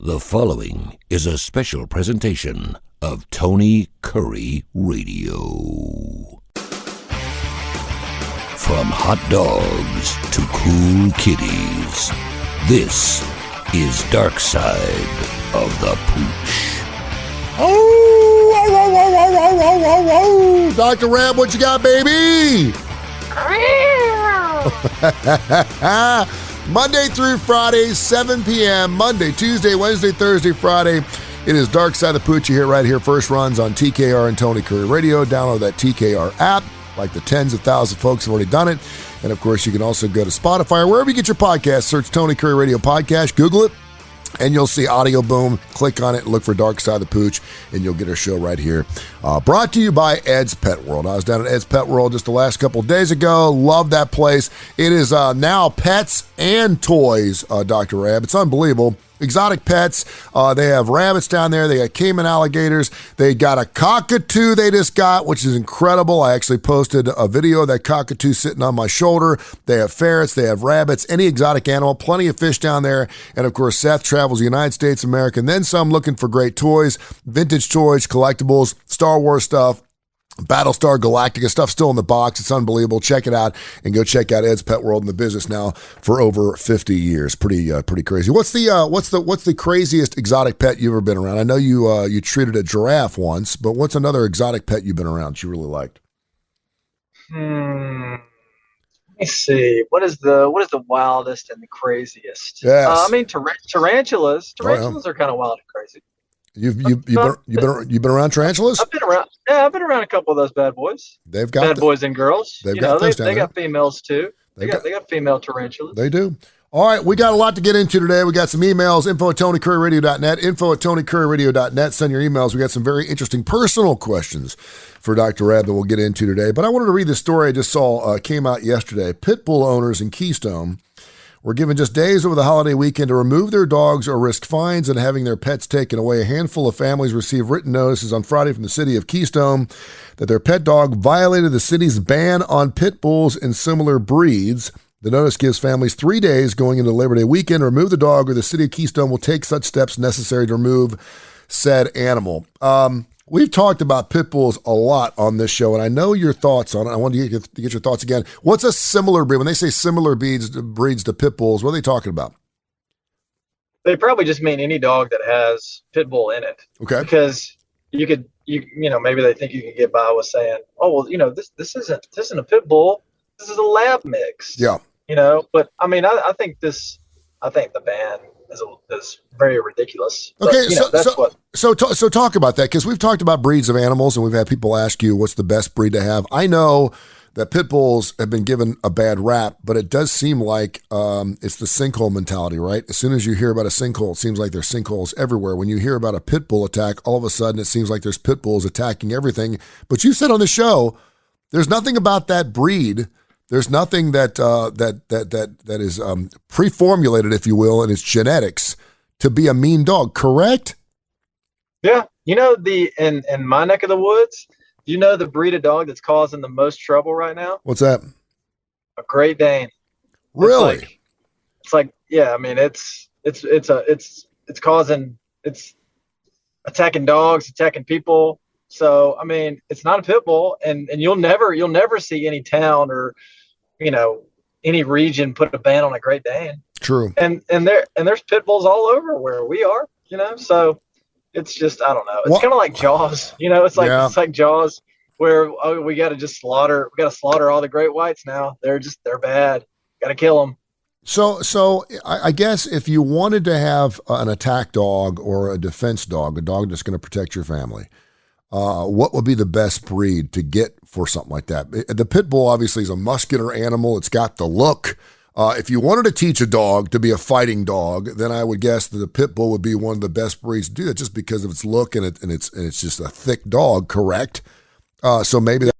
The following is a special presentation of Tony Kurre Radio. From hot dogs to cool kitties, this is Darkside of the Pooch. Oh, Dr. Ram, what you got, baby? Monday through Friday, 7 p.m. Monday, Tuesday, Wednesday, Thursday, Friday. It is Darkside of the Pooch here, right here. First runs on TKR and Tony Kurre Radio. Download that TKR app, like the tens of thousands of folks have already done it. And, of course, you can also go to Spotify or wherever you get your podcast. Search Tony Kurre Radio Podcast. Google it. And you'll see Audio Boom. Click on it and look for Darkside of the Pooch, and you'll get our show right here. Brought to you by Ed's Pet World. I was down at Ed's Pet World just the last couple of days ago. Love that place. It is now pets and toys, Dr. Rab. It's unbelievable. Exotic pets. They have rabbits down there. They got Cayman alligators. They got a cockatoo they just got, which is incredible. I actually posted a video of that cockatoo sitting on my shoulder. They have ferrets. They have rabbits. Any exotic animal. Plenty of fish down there. And, of course, Seth travels the United States of America. And then some, looking for great toys, vintage toys, collectibles, Star Wars stuff. Battlestar Galactica stuff still in the box. It's unbelievable. Check it out and go check out Ed's Pet World in the business now for over 50 years. Pretty crazy. What's the craziest exotic pet you've ever been around? I know you treated a giraffe once, but what's another exotic pet you've been around that you really liked? Let me see. What is the wildest and the craziest? Yes. Tarantulas. Tarantulas are kind of wild and crazy. You've been around tarantulas? I've been around a couple of those bad boys. They've got bad boys and girls. They've got those down they there. got females too. They got female tarantulas. They do. All right, we got a lot to get into today. We got some emails, info@tonykurreradio.net, info@tonykurreradio.net. Send your emails. We got some very interesting personal questions for Dr. Rab that we'll get into today. But I wanted to read this story I just saw came out yesterday. Pitbull owners in Keystone were given just days over the holiday weekend to remove their dogs or risk fines and having their pets taken away. A handful of families received written notices on Friday from the city of Keystone that their pet dog violated the city's ban on pit bulls and similar breeds. The notice gives families 3 days going into Labor Day weekend to remove the dog, or the city of Keystone will take such steps necessary to remove said animal. We've talked about pit bulls a lot on this show, and I know your thoughts on it. I want to get your thoughts again. What's a similar breed? When they say similar breeds to pit bulls, what are they talking about? They probably just mean any dog that has pit bull in it. Okay. Because maybe they think you can get by with saying, oh, well, this isn't a pit bull. This is a lab mix. Yeah. But I mean, I think the ban is very ridiculous. Okay, But, so talk about that, because we've talked about breeds of animals, and we've had people ask you what's the best breed to have. I know that pit bulls have been given a bad rap, but it does seem like it's the sinkhole mentality, right? As soon as you hear about a sinkhole, it seems like there's sinkholes everywhere. When you hear about a pit bull attack, all of a sudden it seems like there's pit bulls attacking everything. But you said on the show, there's nothing about that breed. There's nothing that is pre-formulated, if you will, in its genetics to be a mean dog, correct? Yeah. In my neck of the woods, the breed of dog that's causing the most trouble right now? What's that? A Great Dane. Really? It's attacking dogs, attacking people. So, I mean, it's not a pit bull, and you'll never see any town or, any region put a ban on a Great Dane. True. And there's pit bulls all over where we are, so it's just, I don't know. It's kind of like Jaws, it's like Jaws, where we got to slaughter all the great whites now. They're bad. Got to kill them. So I guess if you wanted to have an attack dog or a defense dog, a dog that's going to protect your family, what would be the best breed to get for something like that? The pit bull obviously is a muscular animal. It's got the look. If you wanted to teach a dog to be a fighting dog, then I would guess that the pit bull would be one of the best breeds to do that, just because of its look and it's just a thick dog, correct? So maybe that.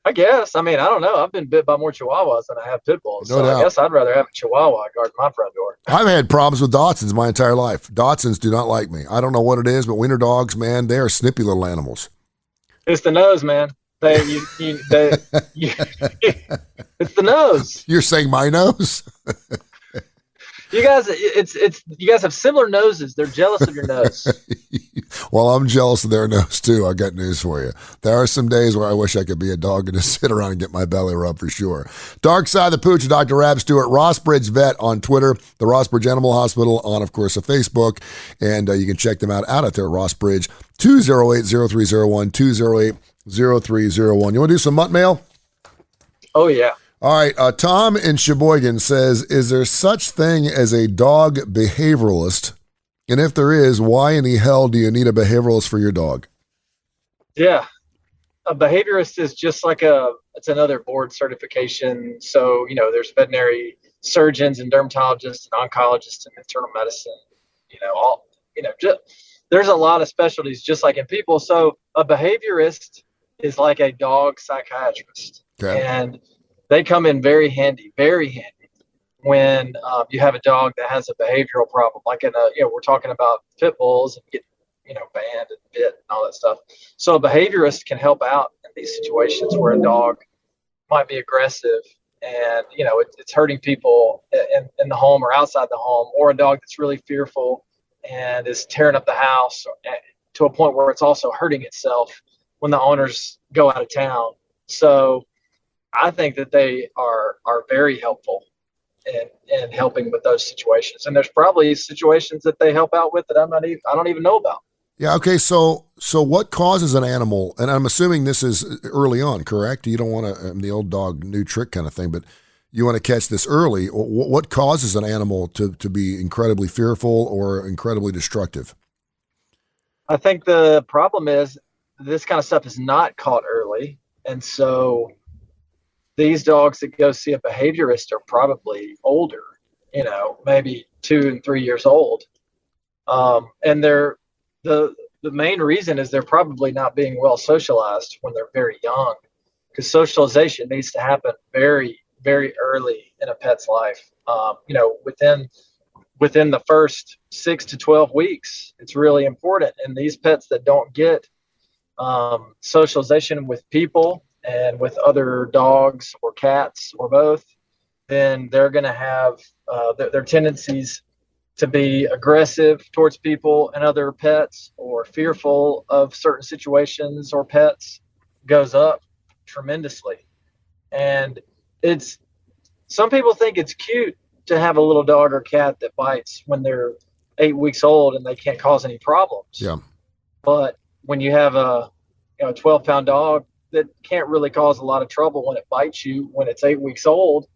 I guess. I mean, I don't know. I've been bit by more Chihuahuas than I have pit bulls. No so doubt. I guess I'd rather have a Chihuahua guard my front door. I've had problems with Dachshunds my entire life. Dachshunds do not like me. I don't know what it is, but wiener dogs, man, they are snippy little animals. It's the nose, man. It's the nose. You're saying my nose? You guys, you guys have similar noses. They're jealous of your nose. Well, I'm jealous of their nose too. I got news for you. There are some days where I wish I could be a dog and just sit around and get my belly rubbed for sure. Darkside the Pooch, Dr. Rab Stewart, Rossbridge Vet on Twitter, the Rossbridge Animal Hospital on, of course, Facebook, and you can check them out at their Rossbridge, 208-0301, 208-0301. You want to do some mutt mail? Oh, yeah. All right, Tom in Sheboygan says, is there such thing as a dog behavioralist? And if there is, why in the hell do you need a behavioralist for your dog? Yeah, a behaviorist is just like it's another board certification. So, there's veterinary surgeons and dermatologists and oncologists and internal medicine, there's a lot of specialties just like in people. So a behaviorist is like a dog psychiatrist. Okay. And they come in very handy when you have a dog that has a behavioral problem, like we're talking about Pitbulls and getting, banned and bit and all that stuff. So a behaviorist can help out in these situations where a dog might be aggressive and, it's hurting people in the home or outside the home, or a dog that's really fearful and is tearing up the house to a point where it's also hurting itself when the owners go out of town. So I think that they are very helpful in helping with those situations. And there's probably situations that they help out with that I don't even know about. Yeah. Okay. So what causes an animal, and I'm assuming this is early on, correct? You don't want to, the old dog, new trick kind of thing, but you want to catch this early. What causes an animal to be incredibly fearful or incredibly destructive? I think the problem is this kind of stuff is not caught early. And so these dogs that go see a behaviorist are probably older, maybe 2 and 3 years old. And the main reason is they're probably not being well socialized when they're very young, because socialization needs to happen very, very early in a pet's life. Within the first 6 to 12 weeks, it's really important. And these pets that don't get socialization with people and with other dogs or cats or both, then they're going to have their tendencies to be aggressive towards people and other pets, or fearful of certain situations or pets, goes up tremendously. And some people think it's cute to have a little dog or cat that bites when they're 8 weeks old and they can't cause any problems. Yeah. But when you have a 12-pound dog that can't really cause a lot of trouble when it bites you when it's 8 weeks old,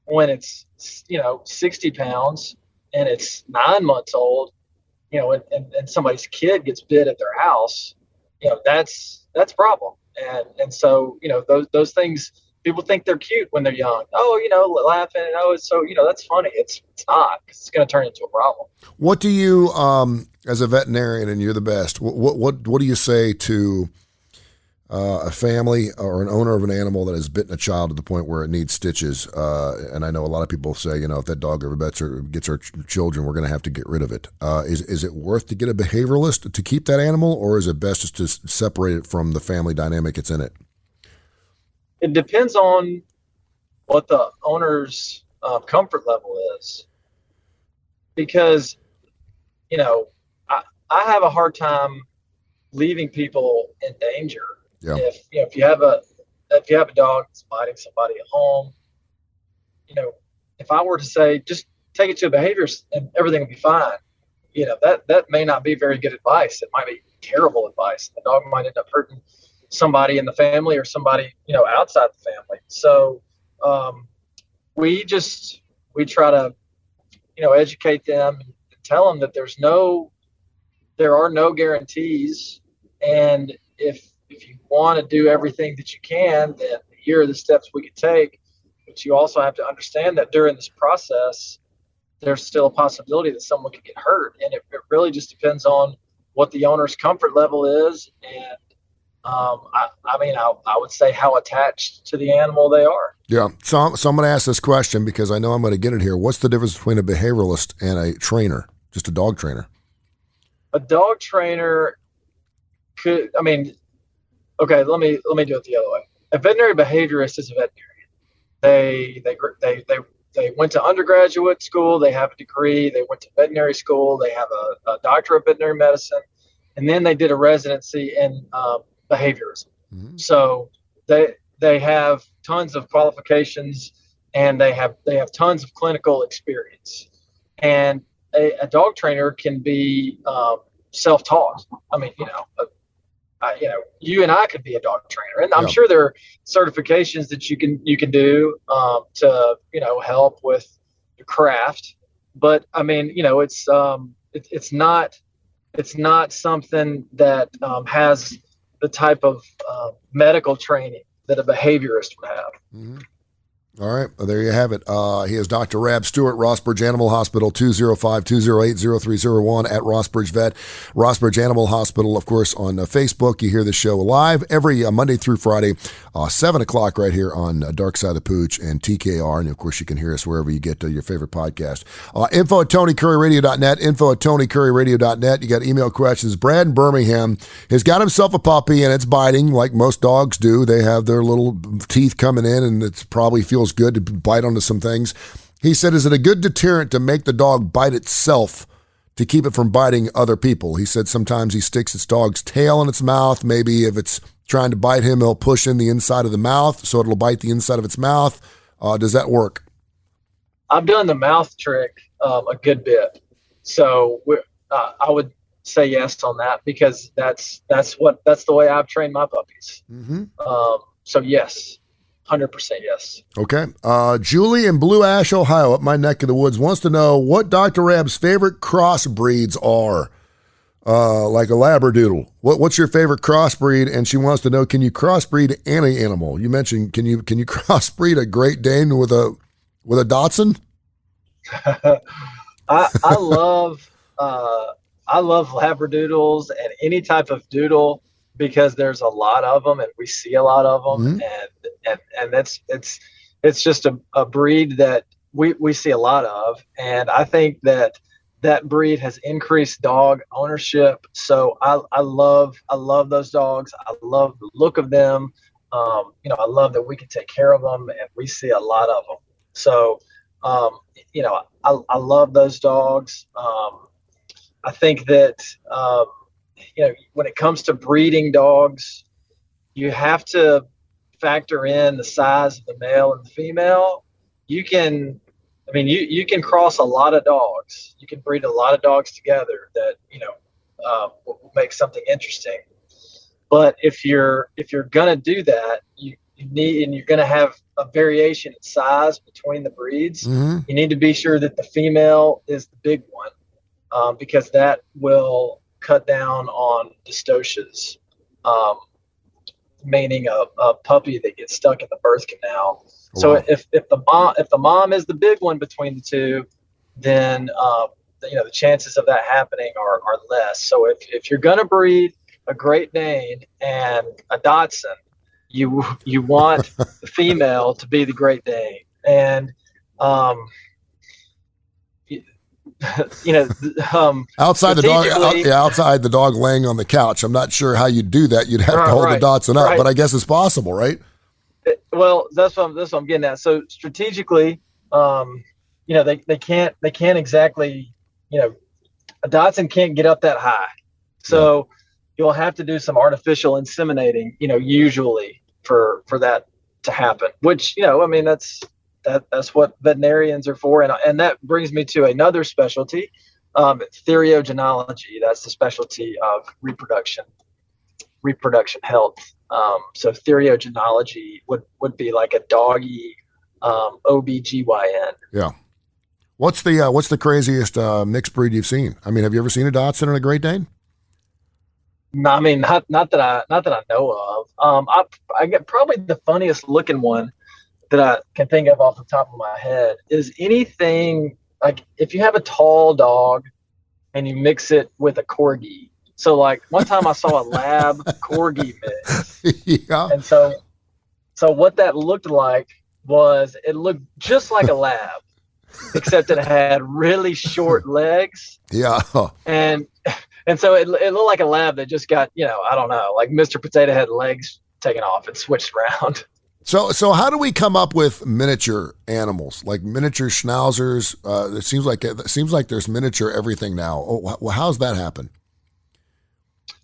when it's 60 pounds and it's 9 months old, and somebody's kid gets bit at their house, that's a problem. And so those things, people think they're cute when they're young. Oh, laughing and it's so that's funny. It's not. It's going to turn into a problem. What do you, as a veterinarian, and you're the best, what do you say to a family or an owner of an animal that has bitten a child to the point where it needs stitches? And I know a lot of people say, if that dog ever gets our children, we're going to have to get rid of it. Is it worth to get a behavioralist to keep that animal, or is it best just to separate it from the family dynamic it's in it? It depends on what the owner's comfort level is, because I have a hard time leaving people in danger. Yeah. If you have a dog that's biting somebody at home, if I were to say just take it to a behaviorist and everything will be fine, that may not be very good advice. It might be terrible advice. The dog might end up hurting somebody in the family or somebody outside the family. So we try to educate them and tell them that there are no guarantees, and if you want to do everything that you can, then here are the steps we could take. But you also have to understand that during this process, there's still a possibility that someone could get hurt, and it really just depends on what the owner's comfort level is, and I would say how attached to the animal they are. Yeah. So I'm going to ask this question because I know I'm going to get it here. What's the difference between a behavioralist and a trainer, just a dog trainer? A dog trainer okay, let me do it the other way. A veterinary behaviorist is a veterinarian. They they went to undergraduate school, they have a degree, they went to veterinary school, they have a doctorate of veterinary medicine, and then they did a residency in behaviorism. Mm-hmm. So they have tons of qualifications, and they have tons of clinical experience. And a dog trainer can be self-taught. I mean, you and I could be a dog trainer, and I'm sure there are certifications that you can do to help with the craft. But I mean, it's not something that has the type of medical training that a behaviorist would have. Mm-hmm. All right, well, there you have it. He is Dr. Rab Stewart, Rossbridge Animal Hospital, 205-208-0301 at Rossbridge Vet. Rossbridge Animal Hospital, of course, on Facebook. You hear the show live every Monday through Friday, 7 o'clock right here on Darkside the Pooch and TKR. And, of course, you can hear us wherever you get your favorite podcast. Info at TonyCurryRadio.net, info at TonyCurryRadio.net. You got email questions. Brad in Birmingham has got himself a puppy, and it's biting like most dogs do. They have their little teeth coming in, and it probably feels good to bite onto some things. He said, is it a good deterrent to make the dog bite itself to keep it from biting other people? He said sometimes he sticks its dog's tail in its mouth. Maybe if it's trying to bite him, he'll push in the inside of the mouth so it'll bite the inside of its mouth. Does that work? I've done the mouth trick a good bit. So I would say yes on that, because that's the way I've trained my puppies. Mm-hmm. So yes. 100% yes. Okay. Julie in Blue Ash, Ohio, up my neck of the woods, wants to know what Dr. Rab's favorite crossbreeds are. Like a Labradoodle. What's your favorite crossbreed? And she wants to know, can you crossbreed any animal? You mentioned, can you crossbreed a Great Dane with a Dachshund? I love Labradoodles and any type of doodle, because there's a lot of them and we see a lot of them. Mm-hmm. And it's just a breed that we see a lot of. And I think that breed has increased dog ownership. So I love those dogs. I love the look of them. I love that we can take care of them, and we see a lot of them. So, I love those dogs. I think that, when it comes to breeding dogs, you have to factor in the size of the male and the female. You can cross a lot of dogs. You can breed a lot of dogs together that, will make something interesting. But if you're going to do that, you're going to have a variation in size between the breeds. Mm-hmm. You need to be sure that the female is the big one, because that will cut down on dystocias, meaning a puppy that gets stuck in the birth canal. Oh, so wow. if the mom is the big one between the two, then the chances of that happening are less. So if you're going to breed a Great Dane and a Dachshund, you want the female to be the Great Dane. And outside the dog laying on the couch, I'm not sure how you'd do that. You'd have to hold the Dachshund up, but I guess it's possible, right? Well, that's what I'm getting at. So strategically, they can't exactly, a Dachshund can't get up that high. So you'll have to do some artificial inseminating, usually for that to happen, which, that's what veterinarians are for. And that brings me to another specialty, theriogenology. That's the specialty of reproduction health. So theriogenology would be like a doggy OBGYN. Yeah. What's the craziest mixed breed you've seen? I mean, have you ever seen a Dachshund and a Great Dane? No, I mean, not that I know of. I get probably the funniest looking one that I can think of off the top of my head is anything like if you have a tall dog and you mix it with a corgi. So like one time I saw a lab corgi mix. Yeah. And so what that looked like was it looked just like a lab, except it had really short legs. Yeah. And so it looked like a lab that just got, I don't know, like Mr. Potato Head legs taken off and switched around. So how do we come up with miniature animals, like miniature schnauzers? It seems like there's miniature everything now. Oh, how's that happen?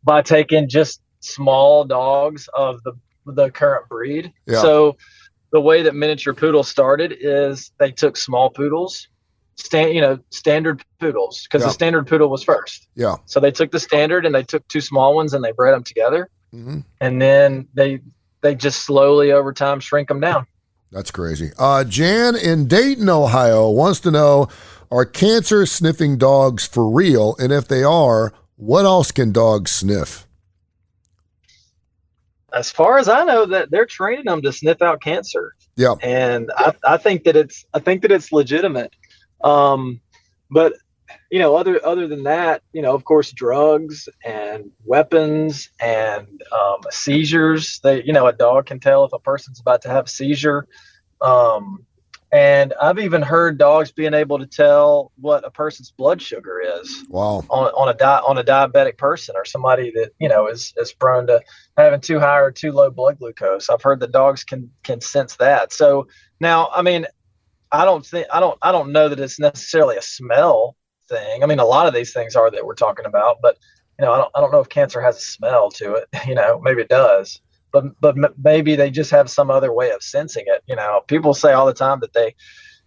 By taking just small dogs of the current breed. Yeah. So the way that miniature poodles started is they took small poodles, standard poodles, because the standard poodle was first. Yeah. So they took the standard and they took two small ones and they bred them together. Mm-hmm. And then they just slowly over time shrink them down. That's crazy. Jan in Dayton, Ohio wants to know, are cancer sniffing dogs for real? And if they are, what else can dogs sniff? As far as I know, that they're training them to sniff out cancer. Yeah. And I think that it's legitimate. But other than that, of course, drugs and weapons and seizures. A dog can tell if a person's about to have a seizure. And I've even heard dogs being able to tell what a person's blood sugar is. Wow. On a diabetic person or somebody that is prone to having too high or too low blood glucose. I've heard that dogs can sense that. So now, I mean, I don't know that it's necessarily a smell thing. I mean, a lot of these things are that we're talking about, but I don't know if cancer has a smell to it. Maybe it does, but maybe they just have some other way of sensing it. People say all the time that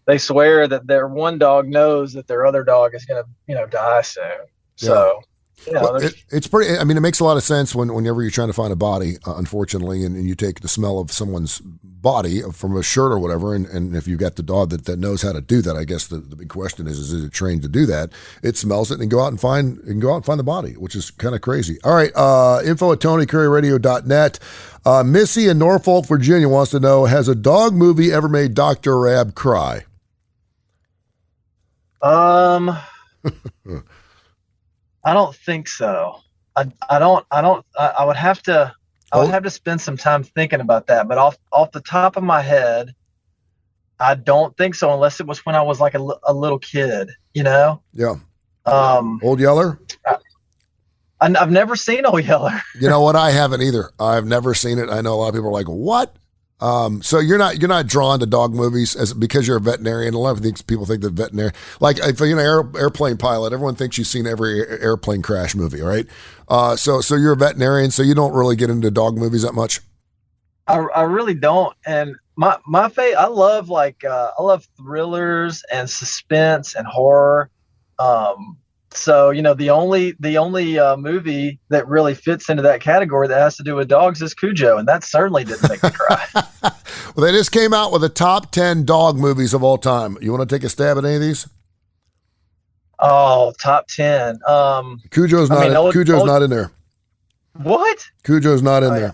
they swear that their one dog knows that their other dog is going to die soon. So. It's pretty. I mean, it makes a lot of sense whenever you're trying to find a body, unfortunately, and you take the smell of someone's body from a shirt or whatever, and if you've got the dog that knows how to do that, I guess the big question is it trained to do that? It smells it and go out and find the body, which is kind of crazy. All right, info at TonyCurryRadio.net. Missy in Norfolk, Virginia wants to know: has a dog movie ever made Dr. Rab cry? I don't think so. I would have to spend some time thinking about that. But off the top of my head, I don't think so, unless it was when I was like a little kid, Yeah. Old Yeller? I've never seen Old Yeller. You know what? I haven't either. I've never seen it. I know a lot of people are like, what? So you're not drawn to dog movies because you're a veterinarian. A lot of people think that veterinarian, like if you're an airplane pilot, everyone thinks you've seen every airplane crash movie, right? So you're a veterinarian, so you don't really get into dog movies that much. I really don't. And my I love thrillers and suspense and horror. So the only movie that really fits into that category that has to do with dogs is Cujo, and that certainly didn't make me cry. Well, they just came out with the top 10 dog movies of all time. You want to take a stab at any of these? Oh, top 10. Cujo's not in there. What? Cujo's not in there.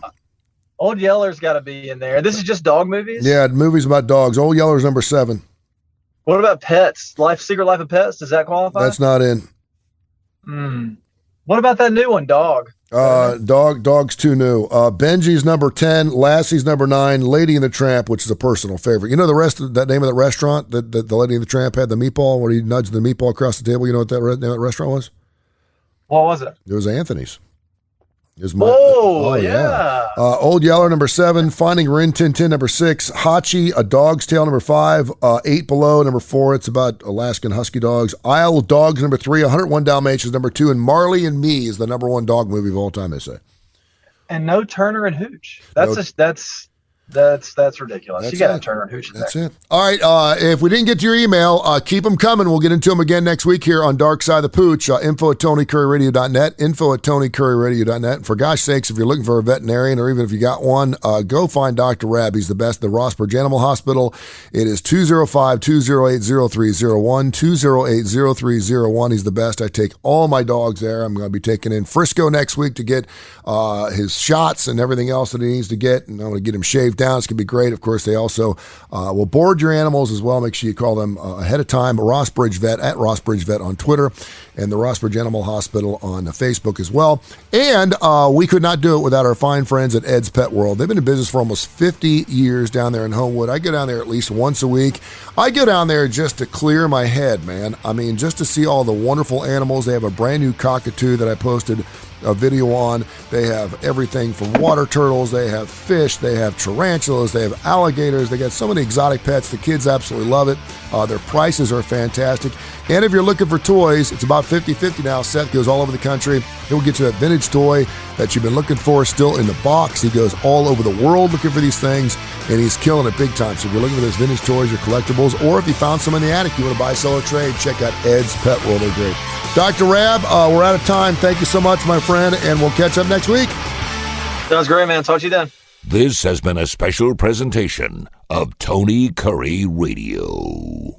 Old Yeller's got to be in there. This is just dog movies? Yeah, movies about dogs. Old Yeller's number 7. What about Pets? Secret Life of Pets? Does that qualify? That's not in. What about that new one, Dog? Dog's too new. Benji's number 10, Lassie's number 9, Lady and the Tramp, which is a personal favorite. You know the rest of that name of the restaurant that the Lady and the Tramp had, the meatball, where he nudged the meatball across the table? You know what that name of that restaurant was? What was it? It was Anthony's. Yeah. Old Yeller number 7, Finding Rin Tin Tin number 6, Hachi, A Dog's Tale number 5, 8 Below number 4. It's about Alaskan Husky dogs. Isle of Dogs number 3, 101 Dalmatians number 2, and Marley and Me is the number 1 dog movie of all time, they say. And no Turner and Hooch. That's ridiculous. You got to Turner and Hooch in there. That's it. All right. If we didn't get to your email, keep them coming. We'll get into them again next week here on Darkside the Pooch. Info at TonyCurryRadio.net. Info at TonyCurryRadio.net. And for gosh sakes, if you're looking for a veterinarian or even if you got one, go find Dr. Rab. He's the best. The Rossbridge Animal Hospital. It is 205-208-0301. 208-0301. He's the best. I take all my dogs there. I'm going to be taking in Frisco next week to get his shots and everything else that he needs to get. And I'm going to get him shaved down. It's going to be great. Of course, they also will board your animals as well. Make sure you call them ahead of time. Rossbridge Vet at Rossbridge Vet on Twitter, and the Rossbridge Animal Hospital on Facebook as well. And we could not do it without our fine friends at Ed's Pet World. They've been in business for almost 50 years down there in Homewood. I go down there at least once a week. I go down there just to clear my head, man. I mean, just to see all the wonderful animals. They have a brand new cockatoo that I posted a video on. They have everything from water turtles. They have fish. They have tarantulas. tarantulas, they have alligators, they got so many exotic pets. The kids absolutely love it. Their prices are fantastic. And if you're looking for toys, it's about 50-50 now. Seth goes all over the country. He'll get you that vintage toy that you've been looking for still in the box. He goes all over the world looking for these things, and he's killing it big time. So if you're looking for those vintage toys or collectibles, or if you found some in the attic you want to buy, sell, or trade, check out Ed's Pet World. They're great. Dr. Rab, we're out of time. Thank you so much, my friend, and we'll catch up next week. Sounds great, man. Talk to you then. This has been a special presentation of Tony Curry Radio.